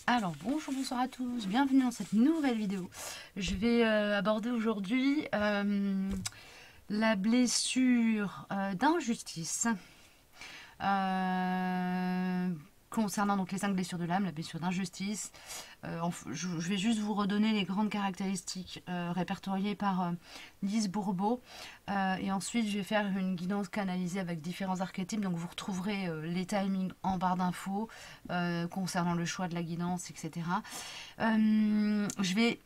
Alors bonjour, bonsoir à tous, bienvenue dans cette nouvelle vidéo. Je vais aborder aujourd'hui la blessure d'injustice euh, concernant donc les 5 blessures de l'âme, la blessure d'injustice. Je vais juste vous redonner les grandes caractéristiques répertoriées par Lise Bourbeau. Et ensuite, je vais faire une guidance canalisée avec différents archétypes. Donc, vous retrouverez les timings en barre d'infos concernant le choix de la guidance, etc. Je vais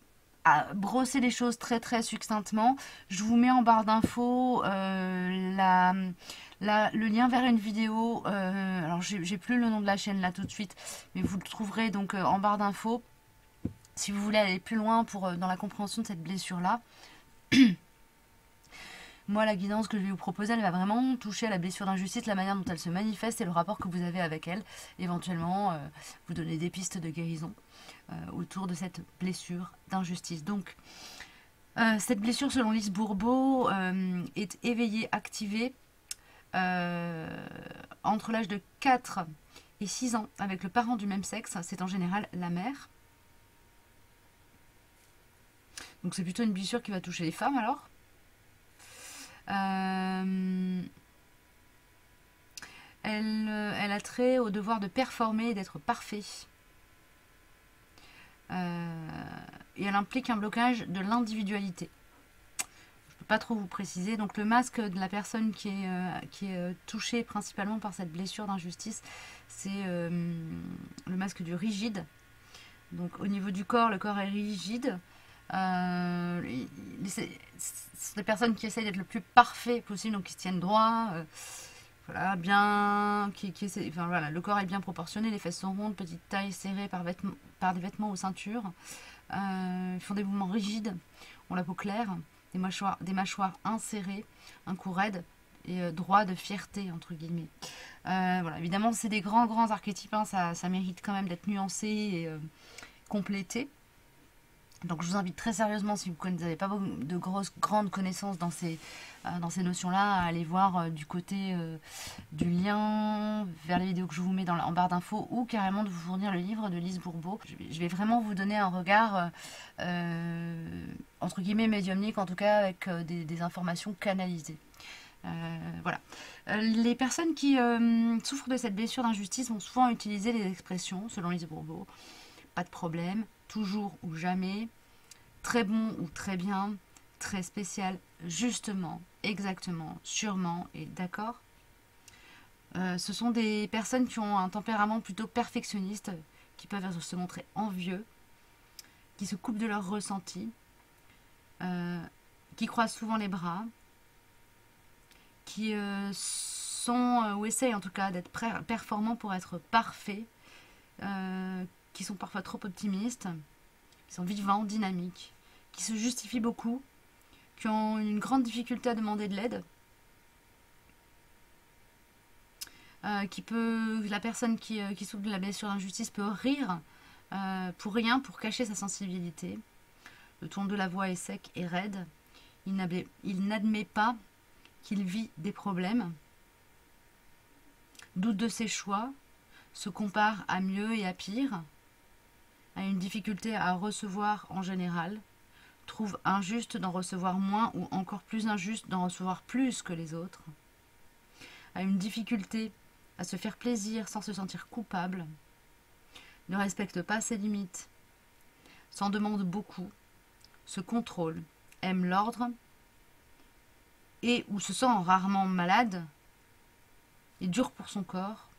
brosser les choses très très succinctement. Je vous mets en barre d'infos le lien vers une vidéo. Alors, j'ai plus le nom de la chaîne là tout de suite, mais vous le trouverez donc en barre d'infos si vous voulez aller plus loin dans la compréhension de cette blessure là. Moi, la guidance que je vais vous proposer, elle va vraiment toucher à la blessure d'injustice, la manière dont elle se manifeste et le rapport que vous avez avec elle. Éventuellement, vous donner des pistes de guérison autour de cette blessure d'injustice. Donc, cette blessure, selon Lise Bourbeau, est éveillée, activée entre l'âge de 4 et 6 ans avec le parent du même sexe. C'est en général la mère. Donc, c'est plutôt une blessure qui va toucher les femmes alors. Elle a trait au devoir de performer et d'être parfait. Et elle implique un blocage de l'individualité. Je ne peux pas trop vous préciser. Donc le masque de la personne qui est touchée principalement par cette blessure d'injustice, c'est le masque du rigide. Donc au niveau du corps, le corps est rigide. C'est des personnes qui essayent d'être le plus parfait possible, donc qui se tiennent droit, voilà, bien, enfin, voilà, le corps est bien proportionné, les fesses sont rondes, petite taille serrée par des vêtements aux ceintures. Ils font des mouvements rigides, ont la peau claire, des mâchoires insérées, un cou raide et droit de fierté entre guillemets. Voilà, évidemment, c'est des grands archétypes, hein, ça mérite quand même d'être nuancé et complété. Donc je vous invite très sérieusement, si vous n'avez pas de grandes connaissances dans ces notions-là, à aller voir du côté du lien vers les vidéos que je vous mets en barre d'infos ou carrément de vous fournir le livre de Lise Bourbeau. Je vais vraiment vous donner un regard entre guillemets médiumnique, en tout cas avec des informations canalisées. Voilà. Les personnes qui souffrent de cette blessure d'injustice vont souvent utiliser les expressions, selon Lise Bourbeau, pas de problème, toujours ou jamais, très bon ou très bien, très spécial, justement, exactement, sûrement et d'accord. Ce sont des personnes qui ont un tempérament plutôt perfectionniste, qui peuvent se montrer envieux, qui se coupent de leurs ressentis, qui croisent souvent les bras, qui sont, ou essayent en tout cas d'être performants pour être parfaits, qui sont parfois trop optimistes, qui sont vivants, dynamiques, qui se justifient beaucoup, qui ont une grande difficulté à demander de l'aide, la personne qui souffre de la blessure d'injustice peut rire pour rien, pour cacher sa sensibilité. Le ton de la voix est sec et raide. Il n'admet pas qu'il vit des problèmes, doute de ses choix, se compare à mieux et à pire, a une difficulté à recevoir en général, trouve injuste d'en recevoir moins ou encore plus injuste d'en recevoir plus que les autres, a une difficulté à se faire plaisir sans se sentir coupable, ne respecte pas ses limites, s'en demande beaucoup, se contrôle, aime l'ordre et ou se sent rarement malade, est dur pour son corps,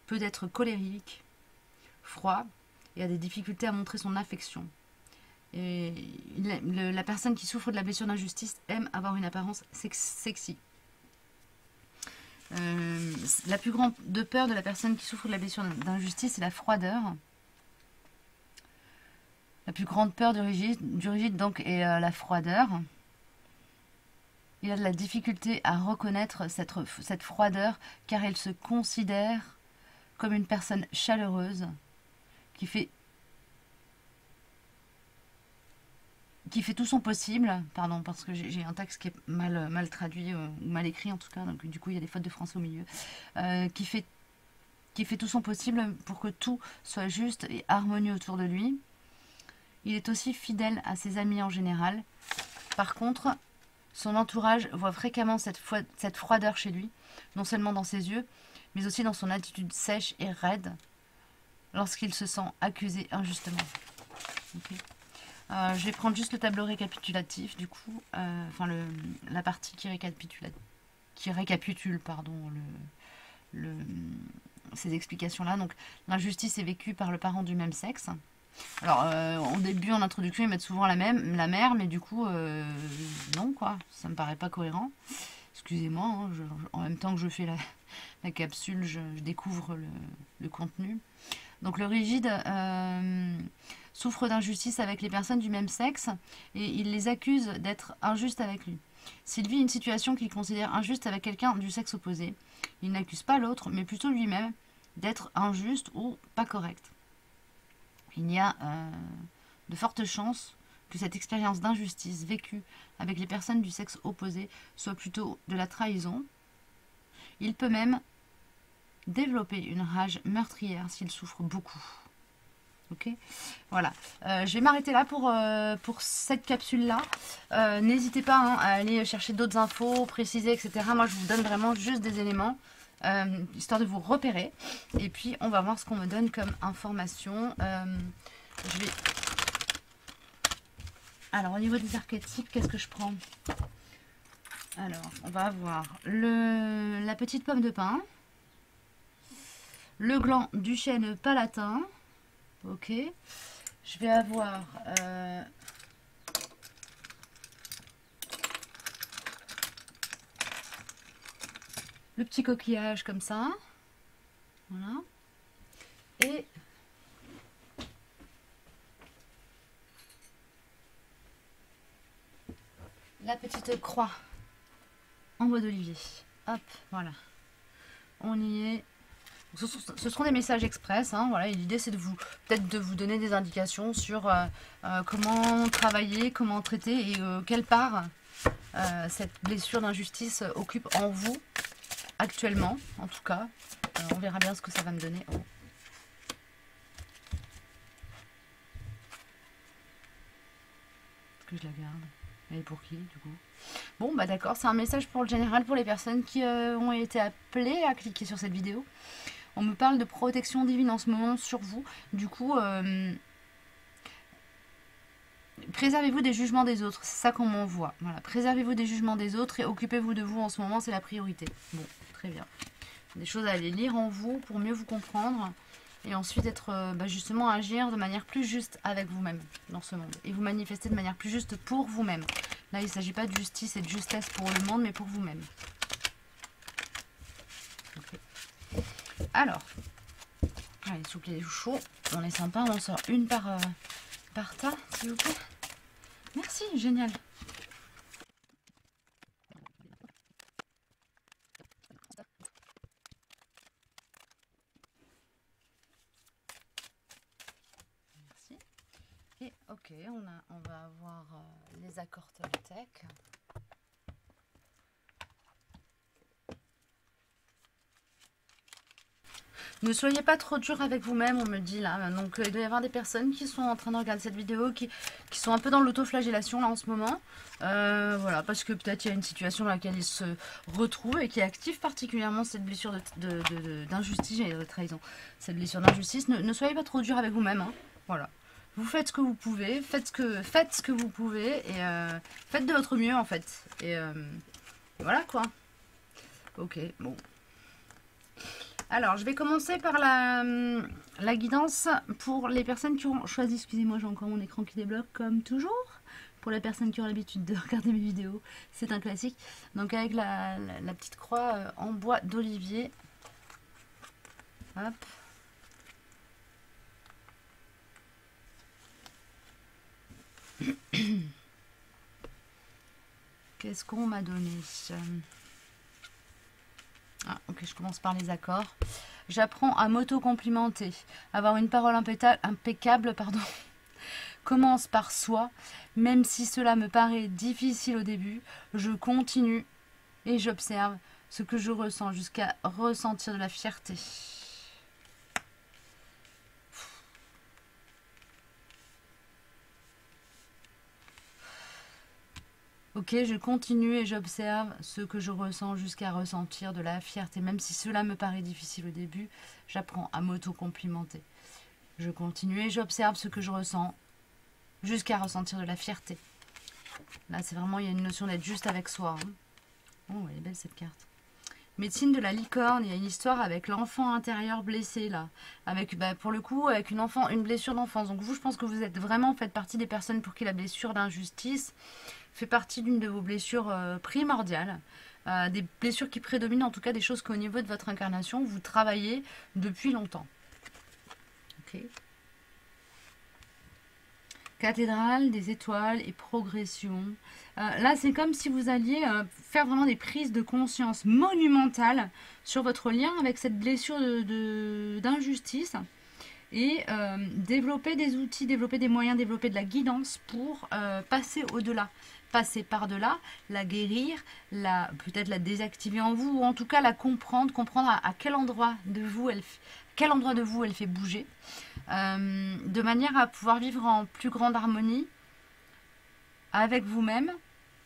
peut être colérique, froid et a des difficultés à montrer son affection. Et la personne qui souffre de la blessure d'injustice aime avoir une apparence sexy. La plus grande peur de la personne qui souffre de la blessure d'injustice, c'est la froideur. La plus grande peur du rigide donc, est la froideur. Il a de la difficulté à reconnaître cette froideur car il se considère comme une personne chaleureuse qui fait tout son possible, pardon, parce que j'ai un texte qui est mal traduit, ou mal écrit en tout cas, donc du coup il y a des fautes de français au milieu, qui fait qui fait tout son possible pour que tout soit juste et harmonieux autour de lui. Il est aussi fidèle à ses amis en général. Par contre, son entourage voit fréquemment cette froideur chez lui, non seulement dans ses yeux, mais aussi dans son attitude sèche et raide lorsqu'il se sent accusé injustement. Okay. Je vais prendre juste le tableau récapitulatif, du coup, la partie qui récapitule pardon, ces explications-là. Donc, l'injustice est vécue par le parent du même sexe. Alors, au début, en introduction, ils mettent souvent la mère, mais du coup, non, quoi. Ça me paraît pas cohérent. Excusez-moi, hein, en même temps que je fais la capsule, je découvre le contenu. Donc, le rigide souffre d'injustice avec les personnes du même sexe et il les accuse d'être injustes avec lui. S'il vit une situation qu'il considère injuste avec quelqu'un du sexe opposé, il n'accuse pas l'autre, mais plutôt lui-même d'être injuste ou pas correct. Il y a de fortes chances que cette expérience d'injustice vécue avec les personnes du sexe opposé soit plutôt de la trahison. Il peut même développer une rage meurtrière s'il souffre beaucoup. Ok, voilà. Je vais m'arrêter là pour cette capsule-là. N'hésitez pas à aller chercher d'autres infos, préciser, etc. Moi, je vous donne vraiment juste des éléments, histoire de vous repérer. Et puis, on va voir ce qu'on me donne comme information. Alors, au niveau des archétypes, qu'est-ce que je prends? Alors, on va avoir la petite pomme de pin, le gland du chêne palatin. Ok, je vais avoir le petit coquillage comme ça, voilà, et la petite croix en bois d'olivier. Hop, voilà, on y est. Ce seront des messages express, hein, voilà, l'idée c'est peut-être de vous donner des indications sur comment travailler, comment traiter et quelle part cette blessure d'injustice occupe en vous actuellement, en tout cas. On verra bien ce que ça va me donner. Oh. Est-ce que je la garde? Elle est pour qui du coup? Bon bah d'accord, c'est un message pour le général, pour les personnes qui ont été appelées à cliquer sur cette vidéo. On me parle de protection divine en ce moment sur vous. Du coup, préservez-vous des jugements des autres. C'est ça qu'on m'envoie. Voilà. Préservez-vous des jugements des autres et occupez-vous de vous en ce moment. C'est la priorité. Bon, très bien. Des choses à aller lire en vous pour mieux vous comprendre. Et ensuite être justement agir de manière plus juste avec vous-même dans ce monde. Et vous manifester de manière plus juste pour vous-même. Là, il ne s'agit pas de justice et de justesse pour le monde, mais pour vous-même. Okay. Alors, allez, souple et chaud, on est sympa, on sort une par tas, s'il vous plaît. Merci, génial. Merci. Et ok, on va avoir les accords Toltec. Ne soyez pas trop dur avec vous-même, on me dit là. Donc il doit y avoir des personnes qui sont en train de regarder cette vidéo, qui sont un peu dans l'autoflagellation là en ce moment. Voilà, parce que peut-être il y a une situation dans laquelle ils se retrouvent et qui active particulièrement cette blessure d'injustice et de trahison. Cette blessure d'injustice, ne soyez pas trop dur avec vous-même. Hein. Voilà. Vous faites ce que vous pouvez, faites ce que vous pouvez et faites de votre mieux en fait. Et voilà quoi. Ok, bon. Alors, je vais commencer par la guidance pour les personnes qui ont choisi. Excusez-moi, j'ai encore mon écran qui débloque comme toujours. Pour les personnes qui ont l'habitude de regarder mes vidéos, c'est un classique. Donc, avec la petite croix en bois d'olivier. Hop. Qu'est-ce qu'on m'a donné ? Ah, ok, je commence par les accords. J'apprends à m'auto-complimenter. Avoir une parole impeccable, pardon. Commence par soi. Même si cela me paraît difficile au début, je continue et j'observe ce que je ressens jusqu'à ressentir de la fierté. Ok, je continue et j'observe ce que je ressens jusqu'à ressentir de la fierté. Même si cela me paraît difficile au début, j'apprends à m'auto-complimenter. Je continue et j'observe ce que je ressens jusqu'à ressentir de la fierté. Là, c'est vraiment, il y a une notion d'être juste avec soi. Hein. Oh, elle est belle cette carte. Médecine de la licorne, il y a une histoire avec l'enfant intérieur blessé là, avec pour le coup avec une blessure d'enfance. Donc vous, je pense que vous êtes vraiment faites partie des personnes pour qui la blessure d'injustice fait partie d'une de vos blessures primordiales, des blessures qui prédominent en tout cas des choses qu'au niveau de votre incarnation vous travaillez depuis longtemps. Ok. Cathédrale des étoiles et progression. Là, c'est comme si vous alliez faire vraiment des prises de conscience monumentales sur votre lien avec cette blessure d'injustice et développer des outils, développer des moyens, développer de la guidance pour passer au-delà, passer par-delà, la guérir, peut-être la désactiver en vous ou en tout cas la comprendre à quel endroit de vous elle fait bouger. De manière à pouvoir vivre en plus grande harmonie avec vous-même,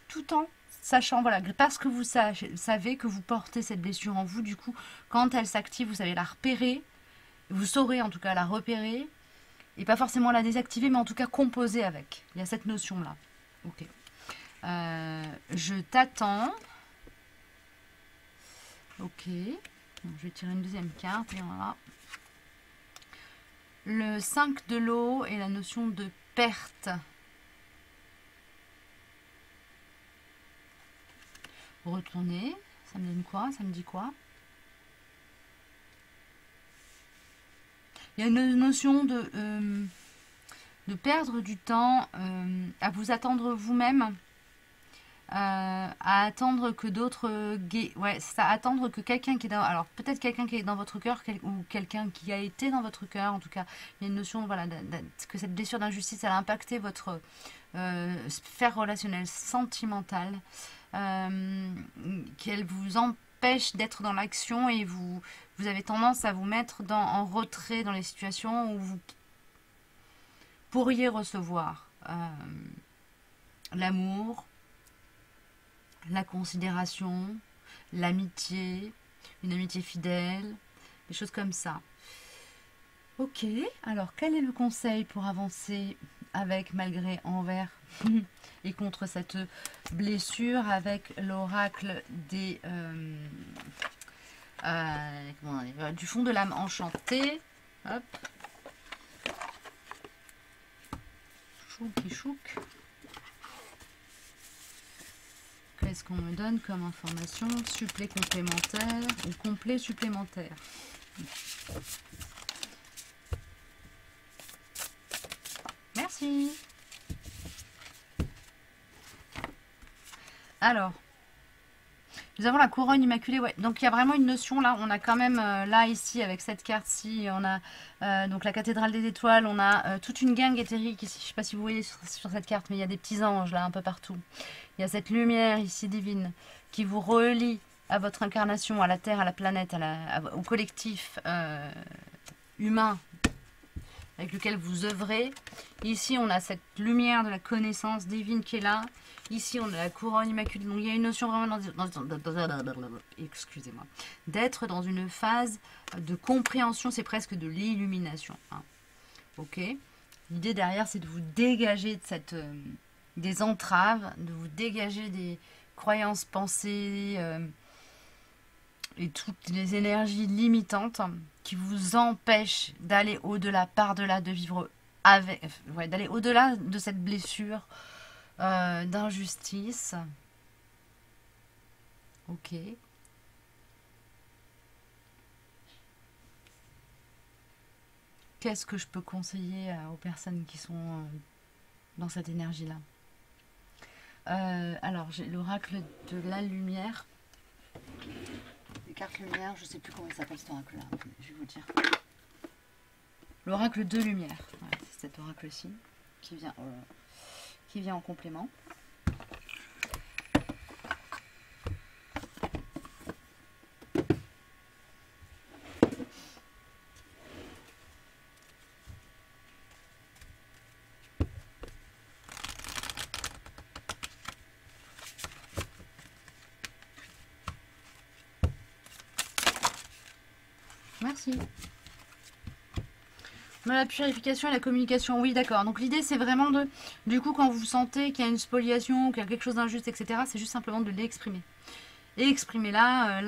tout en sachant, voilà, parce que vous savez que vous portez cette blessure en vous, du coup, quand elle s'active, vous savez la repérer, vous saurez en tout cas la repérer, et pas forcément la désactiver, mais en tout cas composer avec. Il y a cette notion-là. Ok. Je t'attends. Ok. Donc, je vais tirer une deuxième carte, et voilà. Le 5 de l'eau et la notion de perte. Retourner. Ça me donne quoi? Ça me dit quoi? Il y a une notion de perdre du temps à vous attendre vous-même. À attendre que d'autres ouais, c'est ça, attendre que quelqu'un qui est dans, alors peut-être quelqu'un qui est dans votre cœur ou quelqu'un qui a été dans votre cœur, en tout cas il y a une notion, voilà, que cette blessure d'injustice elle a impacté votre sphère relationnelle sentimentale, qu'elle vous empêche d'être dans l'action et vous avez tendance à vous mettre en retrait dans les situations où vous pourriez recevoir l'amour, la considération, l'amitié, une amitié fidèle, des choses comme ça. Ok, alors quel est le conseil pour avancer avec, malgré, envers et contre cette blessure avec l'oracle des du fond de l'âme enchantée. Hop. Chouk et chouk. Qu'est-ce qu'on me donne comme information? Supplé complémentaire ou complet supplémentaire? Merci. Alors, nous avons la couronne immaculée. Ouais. Donc il y a vraiment une notion là. On a quand même là ici avec cette carte-ci, on a donc la cathédrale des étoiles. On a toute une gangue éthérique ici. Je ne sais pas si vous voyez sur cette carte, mais il y a des petits anges là un peu partout. Il y a cette lumière ici divine qui vous relie à votre incarnation, à la Terre, à la planète, au collectif humain avec lequel vous œuvrez. Ici, on a cette lumière de la connaissance divine qui est là. Ici, on a la couronne immaculée. Donc, il y a une notion vraiment excusez-moi, d'être dans une phase de compréhension. C'est presque de l'illumination. Hein. Ok. L'idée derrière, c'est de vous dégager de des entraves, de vous dégager des croyances, pensées et toutes les énergies limitantes qui vous empêchent d'aller au-delà, par-delà, de vivre avec, ouais, d'aller au-delà de cette blessure d'injustice. Ok. Qu'est-ce que je peux conseiller aux personnes qui sont dans cette énergie-là? Alors, j'ai l'oracle de la lumière. Les cartes lumière, je ne sais plus comment il s'appelle cet oracle-là. Je vais vous dire. L'oracle de lumière. Ouais, c'est cet oracle-ci qui vient en complément. merci. La purification et la communication, oui d'accord. Donc l'idée c'est vraiment de, du coup quand vous sentez qu'il y a une spoliation, qu'il y a quelque chose d'injuste, etc., c'est juste simplement de l'exprimer. Et exprimer là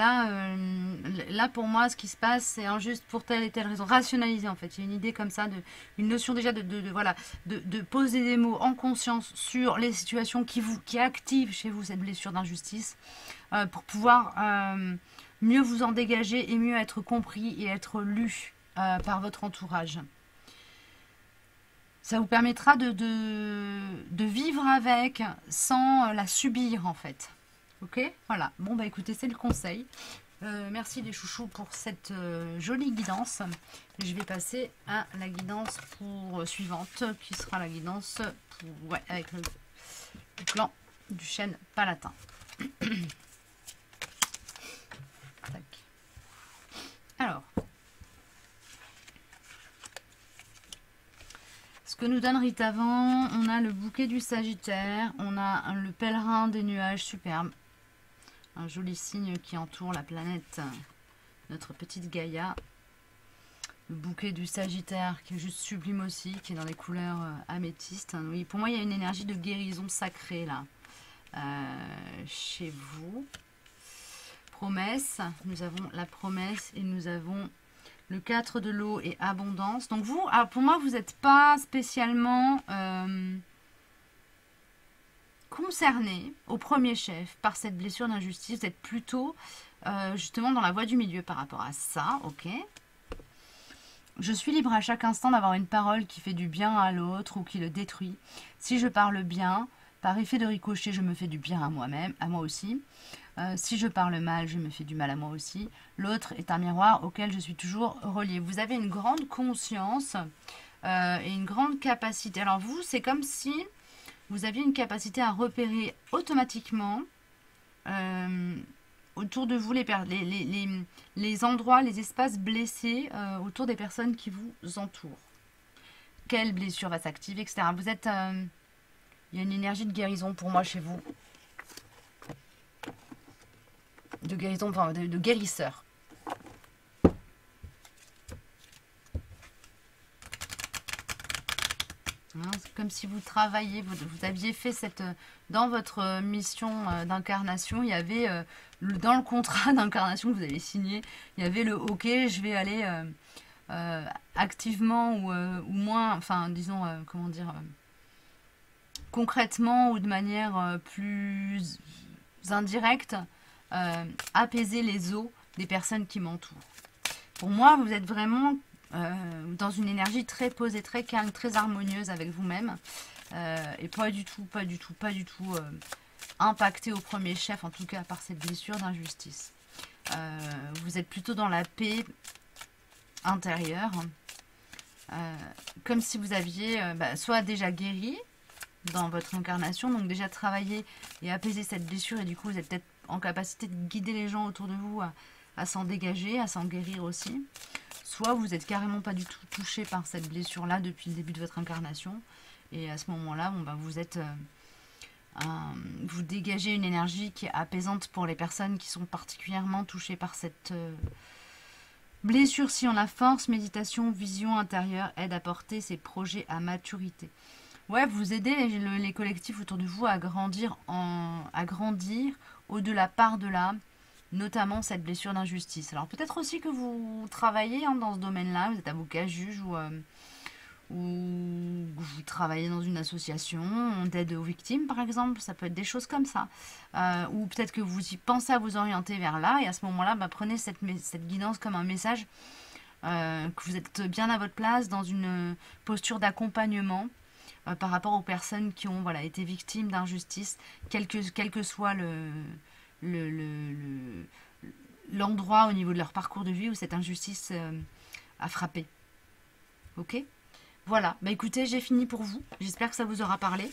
pour moi ce qui se passe c'est injuste pour telle et telle raison. Rationaliser en fait, il y a une idée comme ça, une notion déjà voilà, de poser des mots en conscience sur les situations qui activent chez vous cette blessure d'injustice pour pouvoir mieux vous en dégager et mieux être compris et être lu par votre entourage. Ça vous permettra de vivre avec sans la subir en fait. Ok, voilà. Bon bah écoutez, c'est le conseil. Merci les chouchous pour cette jolie guidance. Je vais passer à la guidance suivante, qui sera la guidance avec le clan du chêne palatin. Tac. Alors, ce que nous donne Ritavant, on a le bouquet du Sagittaire, on a le pèlerin des nuages superbe. Un joli signe qui entoure la planète, notre petite Gaïa. Le bouquet du Sagittaire qui est juste sublime aussi, qui est dans les couleurs améthystes. Oui, pour moi, il y a une énergie de guérison sacrée là, chez vous. Promesse, nous avons la promesse et nous avons le 4 de l'eau et abondance. Donc vous, alors pour moi, vous n'êtes pas spécialement concerné au premier chef par cette blessure d'injustice. Vous êtes plutôt justement dans la voie du milieu par rapport à ça, ok. Je suis libre à chaque instant d'avoir une parole qui fait du bien à l'autre ou qui le détruit. Si je parle bien, par effet de ricochet, je me fais du bien à moi-même, à moi aussi. Si je parle mal, je me fais du mal à moi aussi. L'autre est un miroir auquel je suis toujours reliée. Vous avez une grande conscience et une grande capacité. Alors vous, c'est comme si vous aviez une capacité à repérer automatiquement autour de vous les endroits, les espaces blessés autour des personnes qui vous entourent. Quelle blessure va s'activer, etc. Vous êtes... il y a une énergie de guérison pour moi chez vous. De guérison, enfin de guérisseur. C'est comme si vous travailliez, vous aviez fait cette... Dans votre mission d'incarnation, il y avait, dans le contrat d'incarnation que vous avez signé, il y avait le « Ok, je vais aller activement ou moins, enfin disons, comment dire, concrètement ou de manière plus indirecte, apaiser les eaux des personnes qui m'entourent. » Pour moi, vous êtes vraiment dans une énergie très posée, très calme, très harmonieuse avec vous-même. Et pas du tout impacté au premier chef, en tout cas par cette blessure d'injustice. Vous êtes plutôt dans la paix intérieure, comme si vous aviez soit déjà guéri dans votre incarnation, donc déjà travaillé et apaisé cette blessure, et du coup vous êtes peut-être en capacité de guider les gens autour de vous à s'en dégager, à s'en guérir aussi. Soit vous n'êtes carrément pas du tout touché par cette blessure-là depuis le début de votre incarnation. Et à ce moment-là, vous êtes, vous dégagez une énergie qui est apaisante pour les personnes qui sont particulièrement touchées par cette blessure. Si on la force, méditation, vision intérieure aide à porter ses projets à maturité. Ouais, vous aidez les collectifs autour de vous à grandir au-delà, par-delà, notamment cette blessure d'injustice. Alors peut-être aussi que vous travaillez dans ce domaine-là, vous êtes avocat, juge ou vous travaillez dans une association d'aide aux victimes par exemple, ça peut être des choses comme ça. Ou peut-être que vous y pensez à vous orienter vers là, et à ce moment-là, prenez cette guidance comme un message que vous êtes bien à votre place dans une posture d'accompagnement par rapport aux personnes qui ont été victimes d'injustice, quel que soit l'endroit au niveau de leur parcours de vie où cette injustice a frappé. Ok ? Voilà, écoutez, j'ai fini pour vous. J'espère que ça vous aura parlé.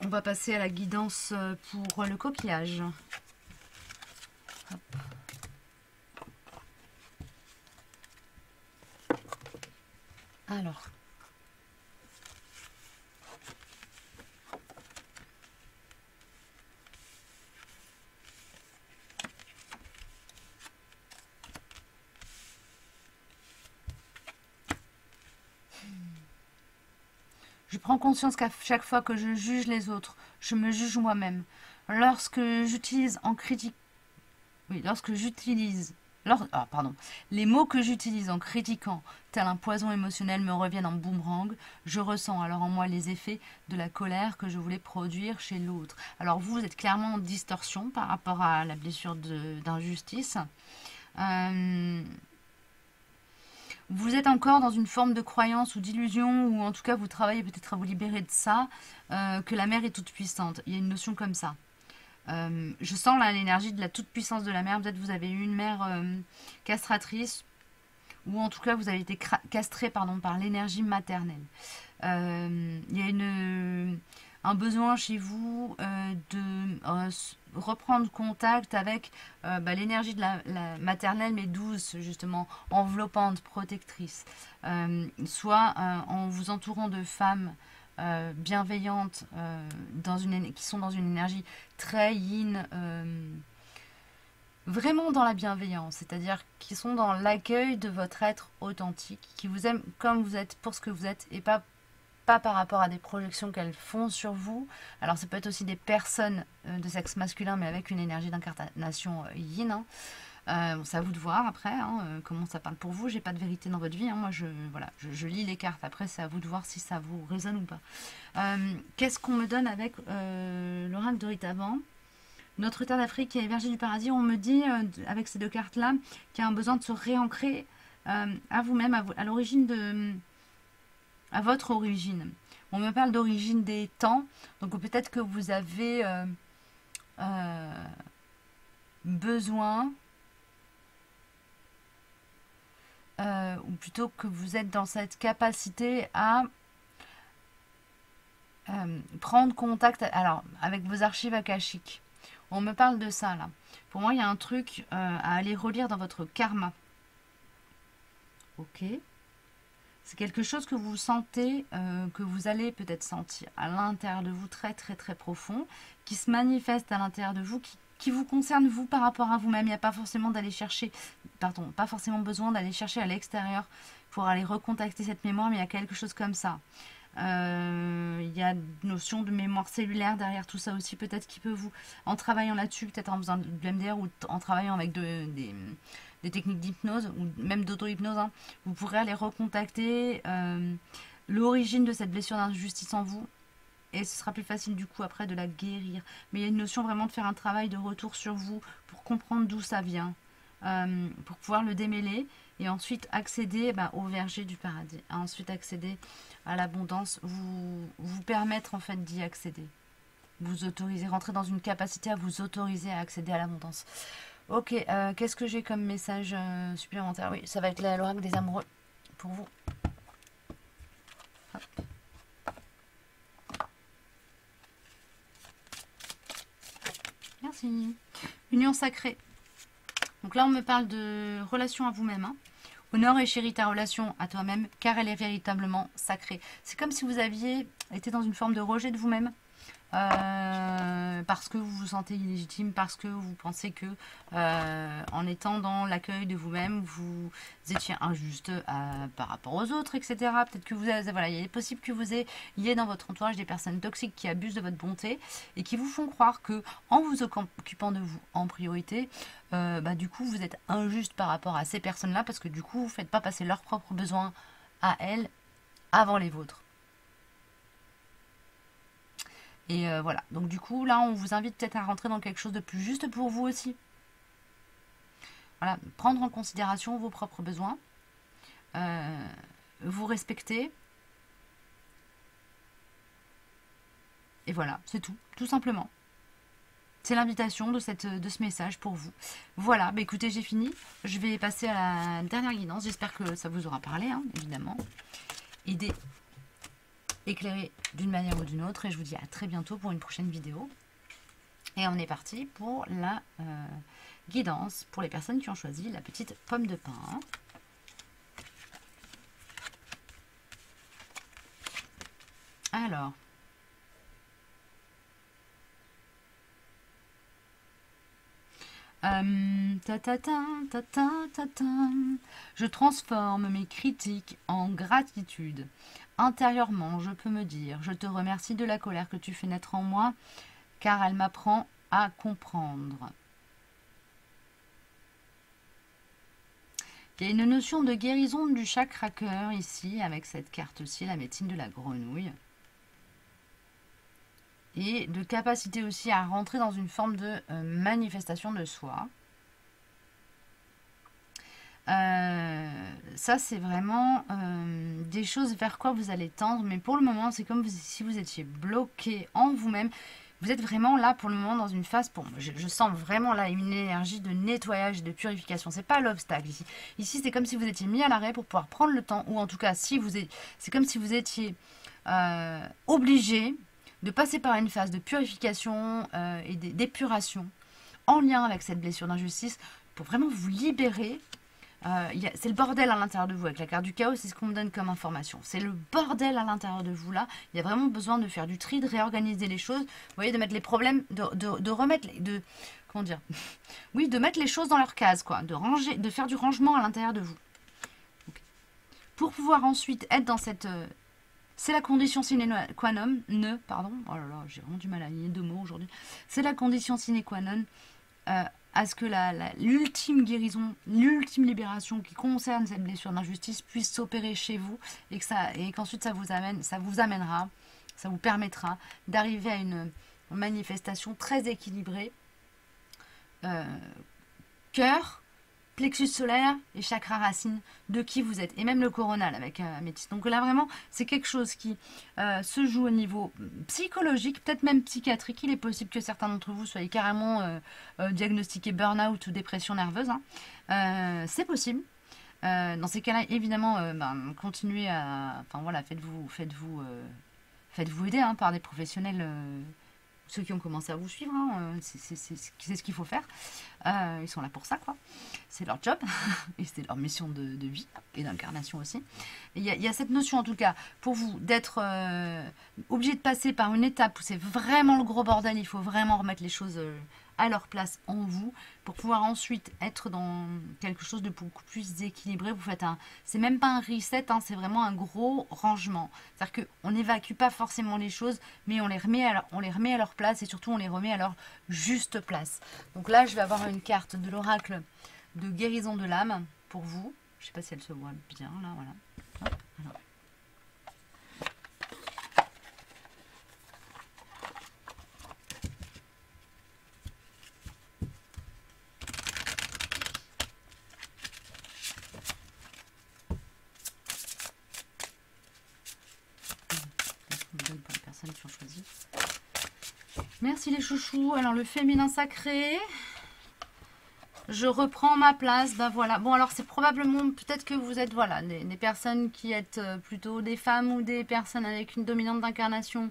On va passer à la guidance pour le coquillage. Hop. Alors... Je prends conscience qu'à chaque fois que je juge les autres, je me juge moi-même. Lorsque j'utilise en critique... Oui, lorsque j'utilise... pardon. Les mots que j'utilise en critiquant, tel un poison émotionnel, me reviennent en boomerang. Je ressens alors en moi les effets de la colère que je voulais produire chez l'autre. Alors vous êtes clairement en distorsion par rapport à la blessure d'injustice. Vous êtes encore dans une forme de croyance ou d'illusion, ou en tout cas vous travaillez peut-être à vous libérer de ça, que la mère est toute puissante. Il y a une notion comme ça. Je sens là l'énergie de la toute-puissance de la mère. Peut-être vous avez eu une mère castratrice, ou en tout cas vous avez été castré par l'énergie maternelle. Il y a un besoin chez vous de reprendre contact avec l'énergie de la maternelle, mais douce, justement, enveloppante, protectrice. Soit en vous entourant de femmes bienveillantes qui sont dans une énergie très yin, vraiment dans la bienveillance, c'est-à-dire qui sont dans l'accueil de votre être authentique, qui vous aiment comme vous êtes pour ce que vous êtes et pas par rapport à des projections qu'elles font sur vous. Alors ça peut être aussi des personnes de sexe masculin mais avec une énergie d'incarnation yin. Bon, c'est à vous de voir après comment ça parle pour vous. J'ai pas de vérité dans votre vie. Moi je lis les cartes. Après c'est à vous de voir si ça vous résonne ou pas. Qu'est-ce qu'on me donne avec l'oracle de Rite Avant? Notre terre d'Afrique et Vierge du Paradis, on me dit, avec ces deux cartes-là, qu'il y a un besoin de se réancrer à vous-même, à l'origine à votre origine. On me parle d'origine des temps, donc peut-être que vous avez besoin, ou plutôt que vous êtes dans cette capacité à prendre contact avec vos archives akashiques. On me parle de ça là. Pour moi, il y a un truc à aller relire dans votre karma. Ok. C'est quelque chose que vous sentez, que vous allez peut-être sentir à l'intérieur de vous, très très très profond, qui se manifeste à l'intérieur de vous, qui vous concerne vous par rapport à vous-même. Il n'y a pas forcément pas forcément besoin d'aller chercher à l'extérieur pour aller recontacter cette mémoire, mais il y a quelque chose comme ça. Il y a une notion de mémoire cellulaire derrière tout ça aussi, peut-être qui peut vous, en travaillant là-dessus, peut-être en faisant de l'MDR ou en travaillant avec des techniques d'hypnose ou même d'auto-hypnose, vous pourrez aller recontacter l'origine de cette blessure d'injustice en vous et ce sera plus facile du coup après de la guérir. Mais il y a une notion vraiment de faire un travail de retour sur vous pour comprendre d'où ça vient, pour pouvoir le démêler et ensuite accéder au verger du paradis, ensuite accéder à l'abondance, vous permettre en fait d'y accéder, vous autoriser, rentrer dans une capacité à vous autoriser à accéder à l'abondance. Ok, qu'est-ce que j'ai comme message supplémentaire? Oui, ça va être l'oracle des amoureux pour vous. Hop. Merci. Union sacrée. Donc là, on me parle de relation à vous-même. Honore et chéris ta relation à toi-même, car elle est véritablement sacrée. C'est comme si vous aviez été dans une forme de rejet de vous-même. Parce que vous vous sentez illégitime, parce que vous pensez que en étant dans l'accueil de vous-même, vous étiez injuste par rapport aux autres, etc. Peut-être que il est possible que vous ayez dans votre entourage des personnes toxiques qui abusent de votre bonté et qui vous font croire que en vous occupant de vous en priorité, du coup vous êtes injuste par rapport à ces personnes-là parce que du coup vous ne faites pas passer leurs propres besoins à elles avant les vôtres. Et voilà, donc du coup, là, on vous invite peut-être à rentrer dans quelque chose de plus juste pour vous aussi. Voilà, prendre en considération vos propres besoins, vous respecter. Et voilà, c'est tout simplement. C'est l'invitation de ce message pour vous. Voilà, écoutez, j'ai fini. Je vais passer à la dernière guidance. J'espère que ça vous aura parlé, évidemment. Aider. Éclairé d'une manière ou d'une autre et je vous dis à très bientôt pour une prochaine vidéo et on est parti pour la guidance pour les personnes qui ont choisi la petite pomme de pin. Alors Ta, ta, ta, ta, ta, ta, ta. Je transforme mes critiques en gratitude. Intérieurement, je peux me dire, je te remercie de la colère que tu fais naître en moi, car elle m'apprend à comprendre. Il y a une notion de guérison du chakra cœur ici, avec cette carte-ci, la médecine de la grenouille. Et de capacité aussi à rentrer dans une forme de manifestation de soi. Ça, c'est vraiment des choses vers quoi vous allez tendre. Mais pour le moment, c'est comme si vous étiez bloqué en vous-même. Vous êtes vraiment là pour le moment dans une phase, je sens vraiment là une énergie de nettoyage et de purification. C'est pas l'obstacle ici. Ici, c'est comme si vous étiez mis à l'arrêt pour pouvoir prendre le temps, ou en tout cas, c'est comme si vous étiez obligé de passer par une phase de purification et d'épuration en lien avec cette blessure d'injustice pour vraiment vous libérer. C'est le bordel à l'intérieur de vous. Avec la carte du chaos, c'est ce qu'on me donne comme information. C'est le bordel à l'intérieur de vous là. Il y a vraiment besoin de faire du tri, de réorganiser les choses. Vous voyez, de mettre les problèmes, de remettre, comment dire, oui, de mettre les choses dans leur case, quoi. De ranger, de faire du rangement à l'intérieur de vous. Okay. Pour pouvoir ensuite être dans cette... c'est la condition sine qua non, pardon. Oh là là, j'ai vraiment du mal à aligner deux mots aujourd'hui. C'est la condition sine qua non à ce que l'ultime guérison, l'ultime libération qui concerne cette blessure d'injustice puisse s'opérer chez vous et qu'ensuite ça vous amènera, ça vous permettra d'arriver à une manifestation très équilibrée. Cœur, plexus solaire et chakra racine de qui vous êtes. Et même le coronal avec améthyste. Donc là vraiment, c'est quelque chose qui se joue au niveau psychologique, peut-être même psychiatrique. Il est possible que certains d'entre vous soyez carrément diagnostiqués burn-out ou dépression nerveuse. Hein. C'est possible. Dans ces cas-là, évidemment, continuez à... Enfin voilà, faites-vous aider hein, par des professionnels... ceux qui ont commencé à vous suivre, hein, c'est ce qu'il faut faire. Ils sont là pour ça, quoi. C'est leur job et c'est leur mission de vie et d'incarnation aussi. Il y a cette notion, en tout cas, pour vous, d'être obligé de passer par une étape où c'est vraiment le gros bordel. Il faut vraiment remettre les choses à leur place en vous pour pouvoir ensuite être dans quelque chose de beaucoup plus équilibré. Vous faites c'est même pas un reset, hein, c'est vraiment un gros rangement. C'est-à-dire qu'on n'évacue pas forcément les choses, mais on les remet à leur place et surtout on les remet à leur juste place. Donc là, je vais avoir une carte de l'oracle de guérison de l'âme pour vous. Je sais pas si elle se voit bien là, voilà. Hop, alors. Pour les personnes qui ont choisi. Merci les chouchous. Alors le féminin sacré. Je reprends ma place. Ben voilà. Bon alors c'est probablement peut-être que vous êtes voilà des personnes qui êtes plutôt des femmes ou des personnes avec une dominante d'incarnation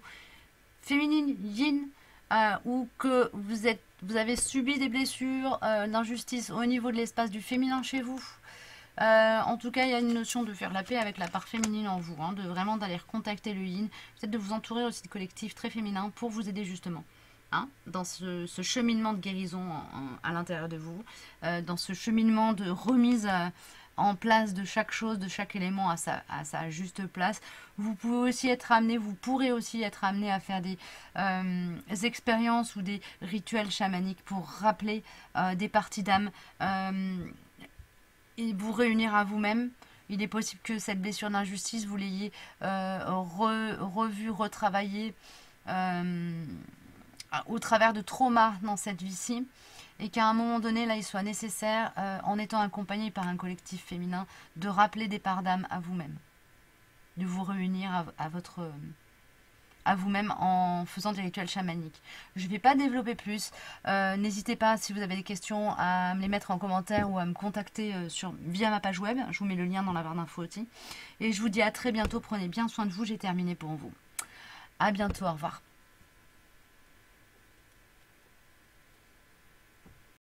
féminine, yin, ou que vous avez subi des blessures d'injustice au niveau de l'espace du féminin chez vous. En tout cas, il y a une notion de faire la paix avec la part féminine en vous, hein, de vraiment d'aller recontacter le yin, peut-être de vous entourer aussi de collectifs très féminins pour vous aider justement hein, dans ce cheminement de guérison à l'intérieur de vous, dans ce cheminement de remise en place de chaque chose, de chaque élément à sa juste place. Vous pourrez aussi être amené à faire des expériences ou des rituels chamaniques pour rappeler des parties d'âme et vous réunir à vous-même. Il est possible que cette blessure d'injustice, vous l'ayez revue, retravaillée au travers de traumas dans cette vie-ci, et qu'à un moment donné, là, il soit nécessaire, en étant accompagné par un collectif féminin, de rappeler des parts d'âme à vous-même, de vous réunir à vous-même en faisant des rituels chamaniques. Je ne vais pas développer plus. N'hésitez pas, si vous avez des questions, à me les mettre en commentaire ou à me contacter via ma page web. Je vous mets le lien dans la barre d'infos aussi. Et je vous dis à très bientôt. Prenez bien soin de vous. J'ai terminé pour vous. À bientôt. Au revoir.